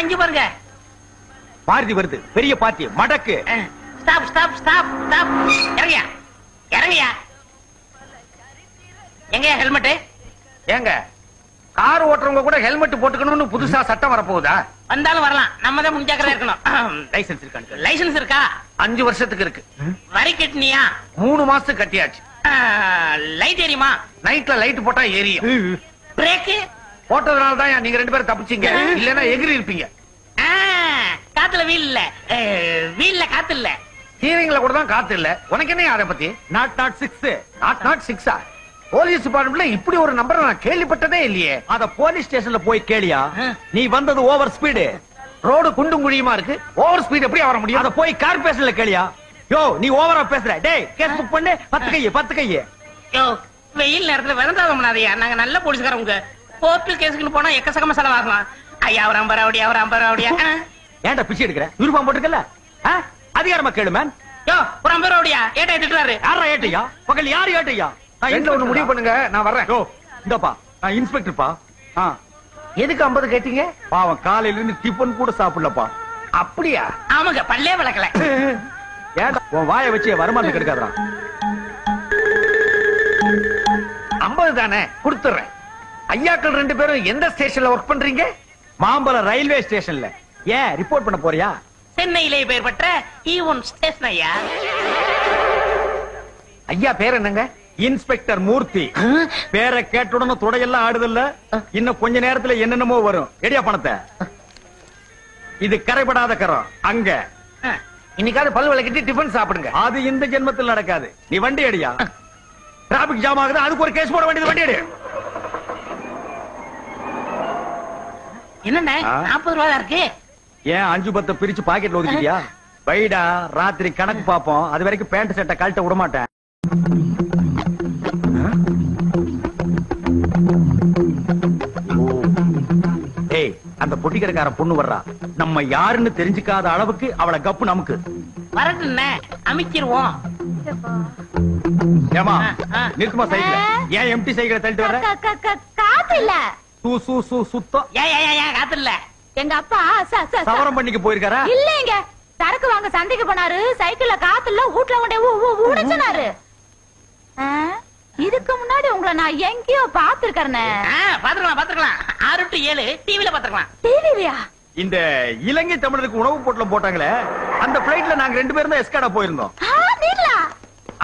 இங்க பாருங்க. பார்ட்டி வருது, பெரிய பார்ட்டி, மடக்கு. Stop stop stop stop. இறங்கியா இறங்கியா. எங்க ஹெல்மெட்? ஏங்க கார் ஓட்டுறவங்க கூட ஹெல்மெட் போட்டுக்கணும்னு புதுசா சட்டம் வரப்போகுதா? வந்தாலும் வரலாம், நம்ம தான் முன்ஜாக்கிரதை இருக்கணும். லைசன்ஸ் இருக்கா? லைசன்ஸ் இருக்கா? 5 வருஷத்துக்கு இருக்கு. வரி கட்டினியா? 3 மாசத்துக்கு கட்டியாச்சு. லைட் எரியுமா? நைட்ல லைட் போட்டா எரியும். பிரேக் போட்டதுனால தான் நீங்க 2 பேரும் தப்பிச்சீங்க, இல்லன்னா எகிரி இருப்பீங்க. காத்துல வீல் இல்ல, வீல்ல காத்து இல்ல. ஹீரிங்ல கூட தான் காத்து இல்ல. உனக்கு என்ன அத பத்தி? நாட் 6. நாட் 6 போலீஸ் டிபார்ட்மெண்ட்ல இப்படி ஒரு நம்பர் நான் கேள்விப்பட்டதே இல்லையே. அத போலீஸ் ஸ்டேஷன்ல போய் கேளியா. நீ வந்தது ஓவர் ஸ்பீடு. ரோடு குண்டும் குழியுமா இருக்கு, ஓவர் ஸ்பீட் எப்படி வர முடியும்? அத போய் கார்பரேஷன்ல கேளியா. யோ நீ ஓவரா பேசுற. டேய் கேஸ் புக் பண்ணு. 10 கை. யோ வெயில் நேரத்துல விளந்தாதம் பண்ணாதயா. நாங்க நல்ல போலீஸ்காரங்க. கோர்ட்டு கேஸுக்கு போனா எக்கச்சக்கமா செலவாகலாம். ஐயா ஒரு 50 ரூபாய், அவர் 50 ரூபாய். ஏன்டா பிச்சை எடுக்கிற? யூனிஃபார்ம் போட்டுக்கல. அதிகாரமா கேளு மேன். யோ ஒரு 50 ரூபாய் ஏட்டை திட்டுறாரு. யாரா ஏட்டையா? பகல் யாரு ஏட்டையா? ரெண்டுல ஒண்ணு முடிவு பண்ணுங்க, நான் வர்றேன். யோ இந்தப்பா, நான் இன்ஸ்பெக்டர்ப்பா. எதுக்கு 50 கேட்டீங்க? பாவம் காலையில இருந்து டிபன் கூட சாப்பிடலப்பா. அப்படியா? ஆமாங்க, பல்லே விளக்கல. ஏன்டா உன் வாயை வச்சு வருமானம் கெடுக்காதடா. 50 தானே கொடுத்துறேன். ஐயாக்கள் 2 பேரும் எந்த ஸ்டேஷன்ல ஒர்க் பண்றீங்க? மாம்பலம் ரயில்வே ஸ்டேஷன்ல. ஏன் ரிப்போர்ட் பண்ண போறியா? சென்னையிலே பெயர் பெற்ற ஈவன் ஸ்டேஷன் ஐயா. ஐயா பேர் என்னங்க? இன்ஸ்பெக்டர் மூர்த்தி. பேரை கேட்டுடனே தொடையெல்லாம் ஆடுதல்ல. இன்னும் கொஞ்ச நேரத்துல என்னென்னமோ வரும். எடியா பணத்தை. இது கரைபடாத கரம். அங்க இன்னைக்காவது பல் விளக்கிட்டு டிபன் சாப்பிடுங்க. அது இந்த ஜென்மத்தில் நடக்காது. நீ வண்டி அடியா. டிராபிக் ஜாம் ஆகுது, அதுக்கு ஒரு கேஸ் போட வேண்டியது. வண்டி அடி. என்னண்ணே 40 ரூபாய் தான் இருக்கு. ஏன் 5-10 பிரிச்சு பாக்கெட்ல ஒதுக்கிட்டியா? வைடா, ராத்திரி கணக்கு பாப்போம். அது வரைக்கும் பேண்ட் சட்டை கழட்ட விட மாட்டேன். ஏய், அந்த பொட்டிக்கடைக்கார பொண்ணு வர்றா. நம்ம யாருன்னு தெரிஞ்சுக்காத அளவுக்கு அவளை கப்பு நமக்கு. வரட்டுண்ணே, அமைச்சிருவோம். ஏமா நிறுத்துமா சைக்கிள். ஏன் எம்டி சைக்கிளை தள்ளிட்டு வர? காத்து இல்ல. சுத்தம். ஏன் காத்து இல்ல? எங்க அப்பா சவரம் பண்ணிக்க போயிருக்காரா? இல்லங்க, சரக்கு வாங்க சந்தைக்கு போனாரு. சைக்கிள்ல காத்து இல்ல, வீட்டுல கொண்டே உடைச்சனாரு. இதுக்கு முன்னாடி உங்களை நான் எங்கேயோ பாத்துருக்கேன். பாத்துக்கலாம் 6 to 7 டிவில பாத்துக்கலாம். டிவியா? இந்த இலங்கை தமிழருக்கு உணவு பொட்டலம் போட்டாங்களே, அந்த பிளைட்ல நாங்க 2 பேரும் தான் எஸ்காடா போயிருந்தோம்.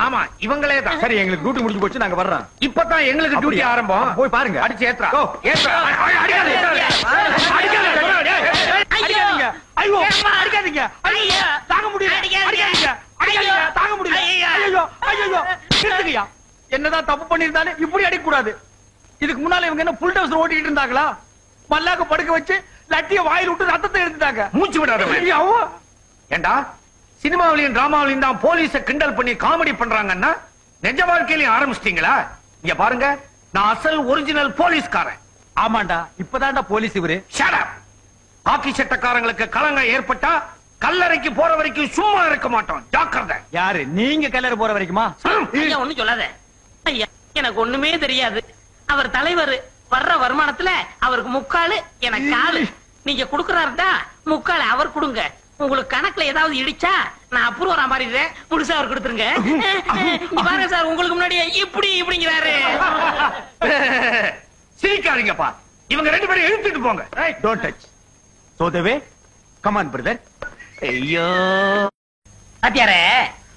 ஆமா இவங்களே தான். சரி, எங்களுக்கு டியூட்டி முடிஞ்சு போச்சு, நாங்க வர்றோம். இப்பதான் எங்களுக்கு டியூட்டி ஆரம்பம். போய் பாருங்க. அடிச்சு ஏத்ரா. அடிக்காதீங்க. தாங்க முடியல. தாங்க முடியல. என்னதான் தப்பு பண்ணிருந்தாலும் இப்படி அடிக்க கூடாது. இதுக்கு முன்னால இவங்க என்ன புல் டவுஸ் ஓட்டிட்டு இருந்தாங்களா? மல்லாக்க படுக்க வச்சு லட்டிய வாயில் விட்டு ரத்தத்தை எடுத்துட்டாங்க. மூச்சு விடாத. ஏண்டா சினிமாவிலையும் டிராமாவிலையும் தான் போலீஸ கிண்டல் பண்ணி காமெடி பண்றாங்கன்னா நிஜ வாழ்க்கையிலையும் ஆரம்பிச்சிட்டீங்களா? இங்க பாருங்க, நான் அசல் ஒரிஜினல் போலீஸ்காரன். ஆமாண்டா, இப்பதான்டா போலீஸ் இவரு. Shut up. காக்கி சட்டக்காரங்களுக்கு கலங்கம் ஏற்பட்டா கல்லறைக்கு போற வரைக்கும் சும்மா இருக்க மாட்டோம். ஜாக்கிரதை. யாரு நீங்க? கல்லறை போற வரைக்குமா? ஐயா ஒண்ணும் சொல்லாத. ஐயா எனக்கு ஒண்ணுமே தெரியாது. அவர் தலைவர். வர்ற வருமானத்துல அவருக்கு 3/4, எனக்கு 4. நீங்க குடுக்கறாருடா 3/4 அவர் கொடுங்க. உங்களுக்கு கணக்குல ஏதாவது இடிச்சா நான் அப்ரூவரா மாறிடுறேன். முழுசா அவர் கொடுத்துருங்க. பாருங்க சார், உங்களுக்கு முன்னாடி இப்படிங்கிறாரு. சிரிக்காதீங்கப்பா. இவங்க 2 பேரும் இழுத்துட்டு போங்க. Don't touch. So the way. Come on brother. ஐயோ பாத்தியாரே,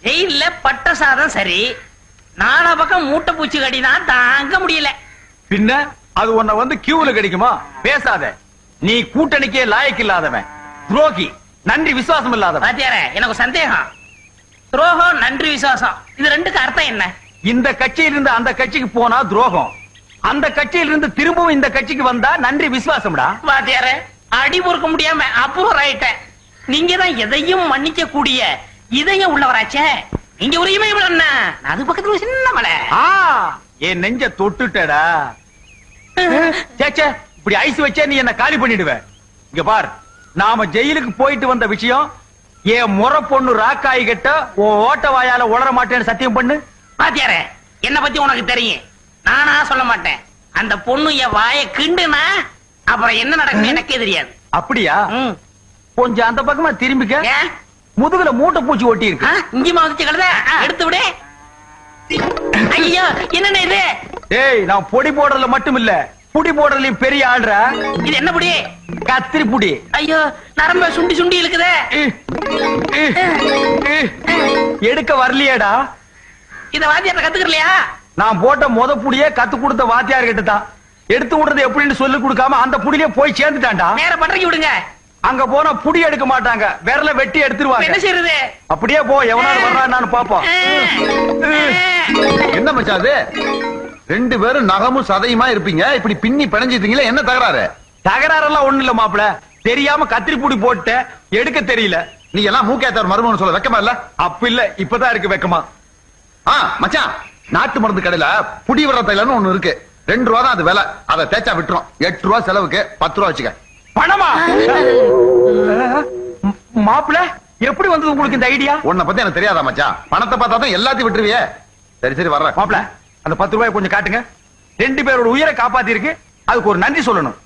ஜெயில பட்ட சாதம் சரி, 4 பக்கம் மூட்டை பூச்சி கடிதான் தாங்க முடியல. பின்ன அது உன்னை வந்து கியூல கிடைக்குமா? பேசாத. நீ கூட்டணிக்கே லாயக்கு இல்லாதவன், துரோகி, நன்றி விசுவாசம் இல்லாதவன். பாத்தியாரே, எனக்கு சந்தேகம். துரோகம், நன்றி விசுவாசம், இது 2க்கு அர்த்தம் என்ன? இந்த கட்சியிலிருந்து அந்த கட்சிக்கு போனா துரோகம், அந்த கட்சியிலிருந்து திரும்பவும் இந்த கட்சிக்கு வந்தா நன்றி விசுவாசம்டா. பாத்தியாரே, அடி பொறுக்க முடியாம அப்ரூவர் ஆயிட்டேன். நீங்க தான் எதையும் மன்னிக்க கூடிய இதயம் உள்ளவராச்சே. நீங்க ஒரு இமயம் என்ன, அது பக்கத்துல ஒரு சின்ன மலை. என் நெஞ்ச தொட்டுட்டடா. சேச்சே, இப்படி ஐஸ் வச்சே நீ என்ன காலி பண்ணிடுவ. இங்க பார், நாம ஜெயிலுக்கு போயிட்டு வந்த விஷயம் என் முறை பொண்ணு ராக்காய் கிட்ட ஓட்ட வாயால உளர மாட்டேன்னு சத்தியம் பண்ணு. பாத்தியாரே, என்ன பத்தி உனக்கு தெரியும், நானா சொல்ல மாட்டேன். அந்த பொண்ணு என் வாயை கிண்டுனா அப்புறம் என்ன நடக்கும் எனக்கே தெரியாது. அப்படியா? ம். கொஞ்சம் அந்த பக்கமா திரும்பிக்க. ஏன்? முதுகுல மூட்டை பூச்சி ஒட்டி இருக்கு. இங்கேயுமா வந்துச்சு கழுத? எடுத்து விடு. ஐயோ, என்னண்ணே இது? ஏய், நான் பொடி போடுறதுல மட்டும் இல்ல, புடி போடுறதுலயும் பெரிய ஆள்றா. இது என்ன புடி? கத்திரி புடி. ஐயோ, நரம்ப சுண்டி சுண்டி இழுக்குதே. எடுக்க வரலையேடா. இத வாத்தியார்ட்ட கத்துக்கலையா? நான் போட்ட முத புடியே கத்து கொடுத்த வாத்தியார் கிட்ட தான். எடுத்து விடுறது எப்படின்னு சொல்லி கொடுக்காம அந்த புடியிலே போய் சேர்ந்துட்டான்டா. நேர பட்டறைக்கு விடுங்க. அங்க போனா புடி எடுக்க மாட்டாங்க, விரல வெட்டி எடுத்துருவாங்க. என்ன செய்யறது? அப்படியே போ, எவனால வர்றான்னு பாப்போம். என்ன மச்சான் அது? ரெண்டு பேரும் நகமும் சதையுமா இருப்பீங்க, இப்படி பின்னி பிணைஞ்சிட்டீங்களே, என்ன தகராறு? தகராறெல்லாம் ஒண்ணு இல்ல மாப்பிள, தெரியாம கத்திரி புடி போட்டு எடுக்க தெரியல. நீ எல்லாம் மூக்கேத்தார் மருமகன் சொல்ல வெக்கமா இல்ல? அப்ப இல்ல, இப்பதான் இருக்கு வெக்கமா. மச்சான், நாட்டு மருந்து கடையில புடி வர தைலன்னு ஒண்ணு இருக்கு, 2 ரூபா தான் அது விலை. அதை தேய்ச்சா விட்டுரும். 8 ரூபா செலவுக்கு 10 ரூபா வச்சுக்க. பணமா? மாப்பிள, எப்படி வந்தது உங்களுக்கு இந்த ஐடியா? உன்னை பத்தி எனக்கு தெரியாதா மச்சான்? பணத்தை பார்த்தா தான் எல்லாத்தையும் விட்டுருவியே. சரி சரி வர்றேன். மாப்பிள, அந்த 10 ரூபாய் கொஞ்சம் காட்டுங்க. 2 பேரோட உயிரை காப்பாத்தி இருக்கு, அதுக்கு ஒரு நன்றி சொல்லணும்.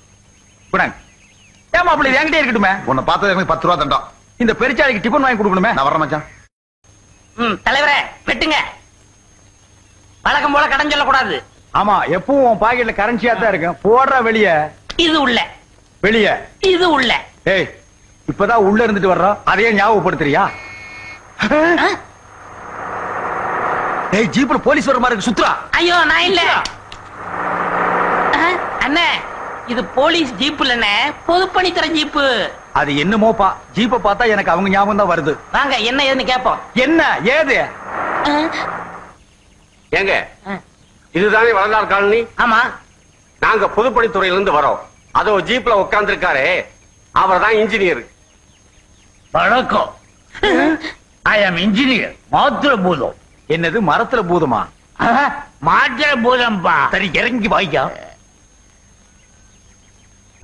குடாங்க. ஏன் மாப்பிள, இது என்கிட்டே இருக்கட்டுமே. உன்னை பார்த்தது எனக்கு 10 ரூபா தண்டம். இந்த பெருச்சாளிக்கு டிபன் வாங்கி கொடுக்கணுமே. நான் வர்றேன் மச்சான். தலைவரே, வெட்டுங்க. வழக்கம் போல கடன் சொல்லக்கூடாது. ஆமா, எப்பவும் உன் பாக்கெட்ல கரன்சியா தான் இருக்கும். போடுற வெளிய. இது உள்ள, வெளிய. இது உள்ள. ஏய், இப்பதான் உள்ள இருந்துட்டு வர்றோம், அதையே ஞாபகப்படுத்துறியா? ஏய், ஜீப்ல போலீஸ் வர மாதிரி இருக்கு, சுத்ரா. ஐயோ, நான் இல்ல அண்ணே. இது போலீஸ் ஜீப் இல்லண்ணே, பொதுப்பணித்துறை ஜீப்பு. அது என்னமோப்பா, ஜீப்ப பார்த்தா எனக்கு அவங்க ஞாபகம் தான் வருது. வாங்க, என்ன ஏதுன்னு கேப்போம். என்ன ஏது? ஏங்க, இதுதானே வளர்ந்தார் காலனி? ஆமா. நாங்க பொதுப்பணித்துறையில இருந்து வரோம். அதோ ஜீப்ல உட்கார்ந்து இருக்காரு, அவர் தான் இன்ஜினியர். வணக்கம். ஐ ஆம் இன்ஜினியர் மாத்திர பூதம். என்னது, மரத்துல பூதமா? மாத்திர பூதம்பா. சரி, இறங்கி வாய்க்கா.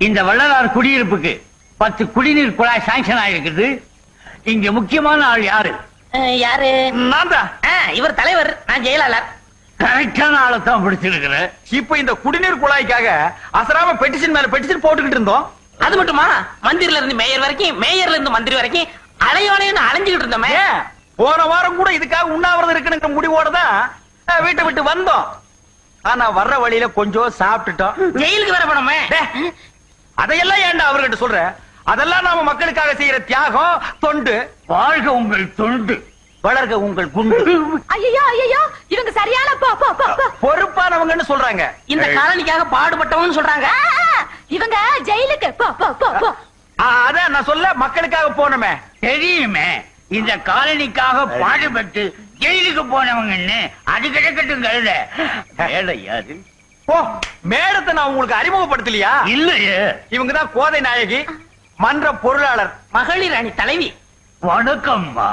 இந்த வள்ளலார் குடியிருப்புக்கு 10 குடிநீர் குழாய் சாங்ஷன் ஆயிருக்குது. இங்க முக்கியமான ஆள் யாரு? யாரு? நான் தான். இவர் தலைவர், நான் ஜெயலலிதா. கரெக்டான ஆளை தான் பிடிச்சிருக்கிறேன். இப்ப இந்த குடிநீர் குழாய்க்காக அசராம பெட்டிஷன் மேல பெட்டிஷன் போட்டுக்கிட்டு இருந்தோம். அது மட்டுமா, மந்திரில இருந்து மேயர் வரைக்கும், மேயர்ல இருந்து மந்திரி வரைக்கும் அலையோலையும் அலைஞ்சுக்கிட்டு இருந்தோமே. போன வாரம் கூட இதுக்காக உண்ணாவிரதம் இருக்குன்னு முடிவோட தான் வீட்டை விட்டு வந்தோம். ஆனா வர்ற வழியில கொஞ்சம் சாப்பிட்டுட்டோம். ஜெயிலுக்கு வர போனோமே. அதையெல்லாம் ஏன்டா அவர்கிட்ட சொல்ற? அதெல்லாம் நாம மக்களுக்காக செய்யற தியாகம், தொண்டு. வாழ்க உங்கள் தொண்டு, வளர்க உங்கள் குண்டு. ஐயோ ஐயோ, இவங்க சரியான பொறுப்பானவங்கன்னு சொல்றாங்க. இந்த காலனிக்காக பாடுபட்டவன்னு சொல்றாங்க. இவங்க ஜெயிலுக்கு போ போ போ போ. அதான் நான் சொல்ல, மக்களுக்காக போனோமே. தெரியுமே, இந்த காலனிக்காக பாடுபட்டு ஜெயிலுக்கு போனவங்கன்னு. அது கிடைக்கட்டும் கழுத. வேலை யாரு? ஓ, மேடத்தை நான் உங்களுக்கு அறிமுகப்படுத்தலையா? இல்லையே. இவங்கதான் கோதை நாயகி, மன்ற பொருளாளர், மகளிர் அணி தலைவி. வணக்கம்மா.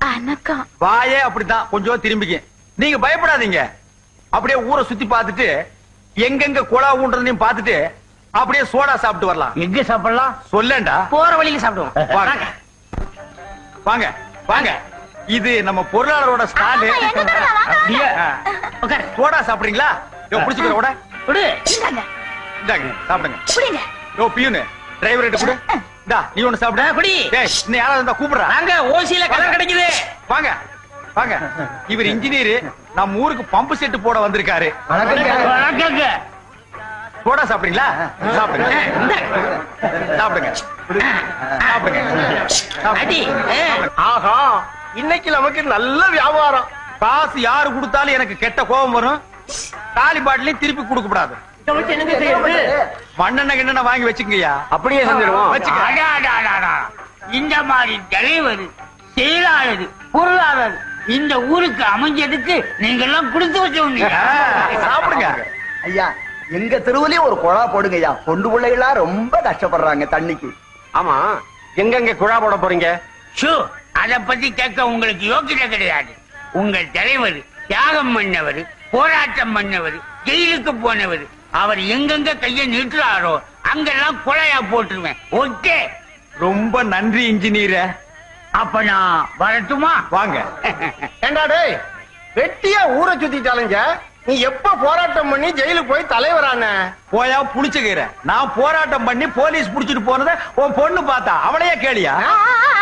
வணக்கம். வாயே அப்படித்தான், கொஞ்சம் திரும்பிக்க. நீங்க பயப்படாதீங்க. அப்படியே ஊரை சுத்தி பார்த்துட்டு எங்கெங்க குழா ஊன்றதையும் பார்த்துட்டு அப்படியே சோடா சாப்பிட்டு வரலாம். எங்க சாப்பிடலாம் சொல்லேன்டா. போற வழியில சாப்பிடுவோம். வாங்க வாங்க வாங்க. இது நம்ம பொருளாளரோட ஸ்டாலு. ஆமா, எங்க தரலாம், வாங்க, அப்படியே உட்காரு. சோடா சாப்பிடுறீங்களா? யோ, புடிச்சுக்கிற ஓட. விடு. இந்தாங்க, இந்தாங்க, சாப்பிடுங்க. புடிங்க. யோ பியூனு, டிரைவர் கிட்ட கொடு. இந்தா, நீ ஒண்ணு சாப்பிடு. குடி. டேய், இன்னும் யாராவது இருந்தா கூப்பிடுறா. நாங்க ஓசியில கலர் கிடைக்குது. வாங்க வாங்க. இவர் இன்ஜினியர், நம்ம ஊருக்கு பம்பு செட்டு போட வந்திருக்காரு. வணக்கங்க. சோடா சாப்பிடுறீங்களா? சாப்பிடுங்க சாப்பிடுங்க சாப்பிடுங்க. அடி. ஆஹா, இன்னைக்கு நமக்கு நல்ல வியாபாரம். காசு யாரு கொடுத்தாலும் எனக்கு கெட்ட கோபம் வரும். காலி பாட்டிலையும் திருப்பி கொடுக்க கூடாது. மண்ணெண்ணெய் கிண்ணெண்ணெய் வாங்கி வச்சுக்கங்கய்யா. அப்படியே செஞ்சிருவோம். வச்சுக்க. அடாடாடாடா. இந்த மாதிரி தலைவர், செயலாளர், பொருளாளர் இந்த ஊருக்கு அமைஞ்சதுக்கு நீங்க எல்லாம் கொடுத்து வச்சவங்க. சாப்பிடுங்க. ஐயா, எங்க தெருவுலயும் ஒரு குழா போடுங்கய்யா. பொண்டு பிள்ளைகளா ரொம்ப கஷ்டப்படுறாங்க தண்ணிக்கு. ஆமா, எங்கெங்க குழா போட போறீங்க? ஷோ, அத பத்தி கேட்க உங்களுக்கு யோகிதை கிடையாது. உங்கள் தலைவர் தியாகம் பண்ணவர், போராட்டம் பண்ணவர், ஜெயிலுக்கு போனவர். அவர் எங்கெங்க கைய நீட்டுறாரோ அங்கெல்லாம் கொலையா போட்டுருவேன். ஓகே, ரொம்ப நன்றி இன்ஜினியர். அப்ப நான் வரட்டுமா? வாங்க. ஏண்டா டேய், வெட்டியா ஊரை சுத்திட்டாலுங்க. நீ எப்ப போராட்டம் பண்ணி ஜெயிலுக்கு போய் தலைவரான? போயா புடிச்சுக்கிறேன். நான் போராட்டம் பண்ணி போலீஸ் புடிச்சிட்டு போனதை உன் பொண்ணு பார்த்தா அவளையே கேளியா?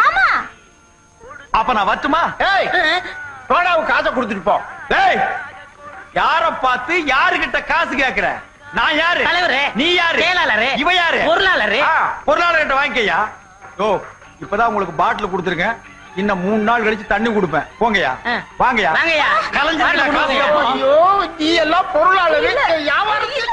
ஆமா. அப்ப நான் வரட்டுமா? ஏய், சோடாவுக்கு காசை கொடுத்துட்டு போ. ஏய், யார பார்த்து யாருகிட்ட காசு கேக்குற? நான் யாரு? தலைவரே. நீ யாரு? செயலாளரே. இவ யாரு? பொருளாளரே. பொருளாளர்கிட்ட வாங்கிக்கையா. ஓ, இப்பதான் உங்களுக்கு பாட்டில் கொடுத்துருக்கேன். இன்னும் 3 நாள் கழிச்சு தண்ணி கொடுப்பேன். போங்கயா. வாங்கயா. வாங்கய்யா. கலைஞர் வாங்க, காசு வாங்க. கேட்போம். ஐயோ, நீ எல்லாம் பொருளாளர் வியாபாரத்தில்